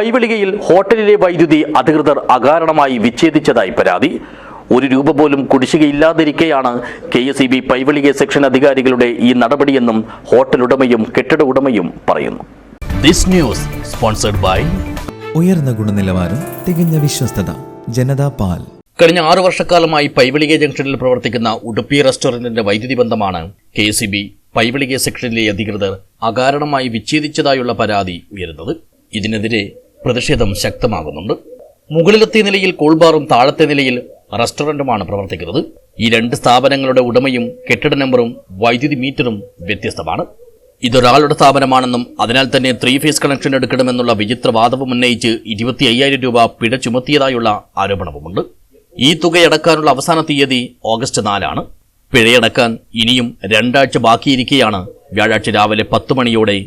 പൈവളികയിൽ ഹോട്ടലിലെ വൈദ്യുതി അധികൃതർ അകാരണമായി വിച്ഛേദിച്ചതായി പരാതി. ₹1 പോലും കുടിശ്ശികയില്ലാതിരിക്കെയാണ് KSEB പൈവളിക സെക്ഷൻ അധികാരികളുടെ ഈ നടപടിയെന്നും ഹോട്ടൽ ഉടമയും കെട്ടിട ഉടമയും പറയുന്നു. ദിസ് ന്യൂസ് സ്പോൺസർഡ് ബൈ ഉയർന്ന ഗുണനിലവാരം, തികഞ്ഞ വിശ്വസ്തത, ജനതാ പാൽ. കഴിഞ്ഞ 6 വർഷക്കാലമായി പൈവളിക ജംഗ്ഷനിൽ പ്രവർത്തിക്കുന്ന ഉടുപ്പി റെസ്റ്റോറന്റിന്റെ വൈദ്യുതി ബന്ധമാണ് KSEB പൈവളിക സെക്ഷനിലെ അധികൃതർ അകാരണമായി വിച്ഛേദിച്ചതായുള്ള പരാതി ഉയരുന്നത്. ഇതിനെതിരെ പ്രതിഷേധം ശക്തമാകുന്നുണ്ട്. മുകളിലത്തെ നിലയിൽ കൂൾബാറും താഴത്തെ നിലയിൽ റെസ്റ്റോറന്റുമാണ് പ്രവർത്തിക്കുന്നത്. ഈ 2 സ്ഥാപനങ്ങളുടെ ഉടമയും കെട്ടിട നമ്പറും വൈദ്യുതി മീറ്ററും വ്യത്യസ്തമാണ്. ഇതൊരാളുടെ സ്ഥാപനമാണെന്നും അതിനാൽ തന്നെ 3 ഫേസ് കണക്ഷൻ എടുക്കണമെന്നുള്ള വിചിത്രവാദവും ഉന്നയിച്ച് ₹25,000 പിഴ ചുമത്തിയതായുള്ള ആരോപണവുമുണ്ട്. ഈ തുകയടക്കാനുള്ള അവസാന തീയതി ഓഗസ്റ്റ് 4 പിഴയടക്കാൻ ഇനിയും 2 ആഴ്ച ബാക്കിയിരിക്കെയാണ് വ്യാഴാഴ്ച രാവിലെ 10 മണിയോടെ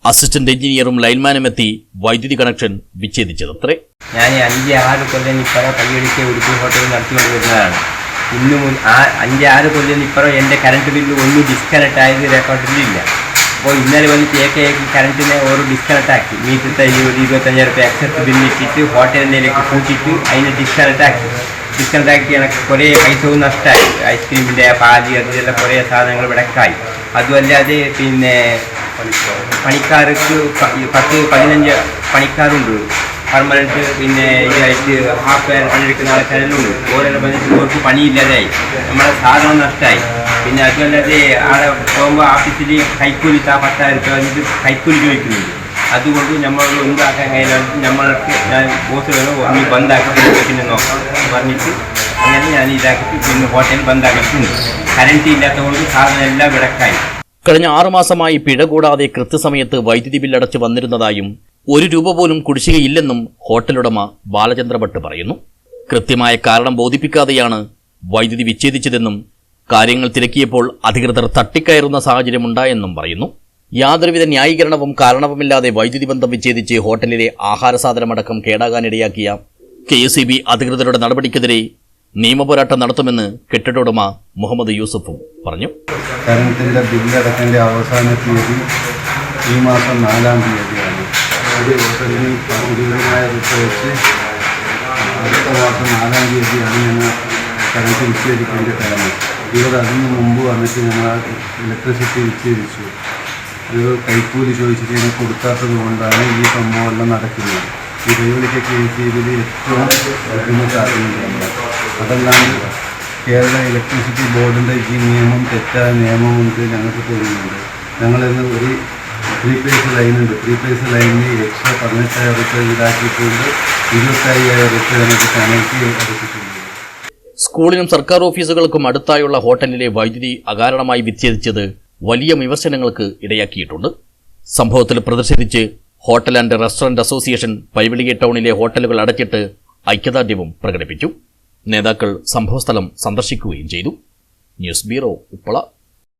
അസിസ്റ്റന്റ് എഞ്ചിനീയറും ലൈൻമാനും എത്തി വൈദ്യുതി കണക്ഷൻ വിച്ഛേദിച്ചതത്രേ. ഞാൻ 5-6 കൊല്ലം ഇപ്പറ പയ്യടിക്ക് ഉടുപ്പി ഹോട്ടലിൽ നടത്തിക്കൊണ്ട് വരുന്നതാണ്. ഇന്നും 5-6 കൊല്ലം ഇപ്പറ എൻ്റെ കറണ്ട് ബില്ല് ഒന്നും ഡിസ്കണക്ട് ആയത് റെക്കോർഡിലില്ല. അപ്പോൾ ഇന്നലെ വന്ന് കേക്ക് കറണ്ടിനെ ഓരോ ഡിസ്കണക്ട് ആക്കി. മീറ്റത്തെ ₹25,000 എക്സസ് ബില്ലിട്ടിട്ട് ഹോട്ടലിലേക്ക് കൂട്ടിയിട്ട് അതിനെ ഡിസ്കണക്ട് ആക്കി എനിക്ക് കുറേ പൈസവും നഷ്ടമായി. ഐസ്ക്രീമിൻ്റെ പാല് അതിലെല്ലാം കുറേ സാധനങ്ങൾ വിടക്കായി. അതുമല്ലാതെ പിന്നെ പണിക്കാർക്ക് 10-15 പണിക്കാരുണ്ട്. പെർമനൻറ്റ് പിന്നെ ഇതായിട്ട് ഹാഫ് പേർ പണിയെടുക്കുന്ന ആൾക്കാരെല്ലാം ഉണ്ട്. ഓരോ പണിക്ക് പണിയില്ലാതായി, നമ്മളെ സാധനം നഷ്ടമായി. പിന്നെ അതുമല്ലാതെ ആടെ പോകുമ്പോൾ ഓഫീസിൽ കൈക്കൂലി 10,000 കൈക്കൂലി ചോദിക്കുന്നുണ്ട്. അതുകൊണ്ട് നമ്മൾ എന്താക്കാൻ കഴിഞ്ഞാൽ നമ്മൾക്ക് ഞാൻ ബോസ് വേണോ നീ ബന്ധാക്കിയിട്ട് പിന്നെ നോക്കാം പറഞ്ഞിട്ട് അങ്ങനെ ഞാൻ ഇതാക്കിയിട്ട് പിന്നെ ഹോട്ടൽ ബന്ധാക്കിയിട്ടുണ്ട്. കറണ്ട് ഇല്ലാത്തതുകൊണ്ട് സാധനം എല്ലാം വിടക്കായി. കഴിഞ്ഞ 6 മാസമായി പിഴ കൂടാതെ കൃത്യസമയത്ത് വൈദ്യുതി ബില്ലടച്ച് വന്നിരുന്നതായും ₹1 പോലും കുടിശ്ശികയില്ലെന്നും ഹോട്ടലുടമ ബാലചന്ദ്ര ഭട്ട് പറയുന്നു. കൃത്യമായ കാരണം ബോധിപ്പിക്കാതെയാണ് വൈദ്യുതി വിച്ഛേദിച്ചതെന്നും കാര്യങ്ങൾ തിരക്കിയപ്പോൾ അധികൃതർ തട്ടിക്കയറുന്ന സാഹചര്യമുണ്ടായെന്നും പറയുന്നു. യാതൊരുവിധ ന്യായീകരണവും കാരണവുമില്ലാതെ വൈദ്യുതി ബന്ധം വിച്ഛേദിച്ച് ഹോട്ടലിലെ ആഹാര സാധനമടക്കം കേടാകാനിടയാക്കിയ KSEB അധികൃതരുടെ നടപടിക്കെതിരെ നിയമപോരാട്ടം നടത്തുമെന്ന് കെട്ടിട ഉടമ മുഹമ്മദ് യൂസഫും പറഞ്ഞു. കറണ്ടിൻ്റെ ബില്ലടക്കേണ്ട അവസാന തീയതി ഈ മാസം 4-ാം തീയതിയാണ്. ഒരു ഹോട്ടലിന് ₹20,000 വെച്ച് അടുത്ത മാസം 4-ാം തീയതിയാണ് ഞങ്ങൾ കറണ്ട് വിച്ഛേദിക്കേണ്ട ടൈം. ഇവർ അതിന് മുമ്പ് വന്നിട്ട് ഞങ്ങൾ ഇലക്ട്രിസിറ്റി വിച്ഛേദിച്ചു. ഒരു കൈക്കൂലി ചോദിച്ചിട്ട് ഞങ്ങൾ കൊടുക്കാത്തത് കൊണ്ടാണ് ഈ സംഭവമെല്ലാം നടക്കുന്നത്. ഈ പൈവളിക KSEBിൽ ഏറ്റവും ബുദ്ധിമുട്ടാകുന്നുണ്ട്. അതല്ലാണ്ട് കേരള ഇലക്ട്രിസിറ്റി ബോർഡിൻ്റെ ഈ നിയമം തെറ്റായ നിയമമുണ്ട് ഞങ്ങൾക്ക് തോന്നുന്നുണ്ട്. ഞങ്ങളിന്ന് ഒരു 3 ഫേസ് ലൈനുണ്ട്. 3 ഫേസ് ലൈനിൽ എക്സ്ട്രാ ₹18,000 ഈടാക്കിയിട്ടുണ്ട്. ₹25,000 ഞങ്ങൾക്ക് പെനൽറ്റി അടച്ചിട്ടുണ്ട്. സ്കൂളിനും സർക്കാർ ഓഫീസുകൾക്കും അടുത്തായുള്ള ഹോട്ടലിലെ വൈദ്യുതി അകാരണമായി വിച്ഛേദിച്ചത് വലിയ വിമർശനങ്ങൾക്ക് ഇടയാക്കിയിട്ടുണ്ട്. സംഭവത്തിൽ പ്രതിഷേധിച്ച് hotel and restaurant association Paivalike ടൗണിലെ ഹോട്ടലുകൾ അടച്ചിട്ട് ഐക്യദാർഢ്യവും പ്രകടിപ്പിച്ചു. നേതാക്കൾ സംഭവസ്ഥലം സന്ദർശിക്കുകയും ചെയ്തു. News bureau, Uppala.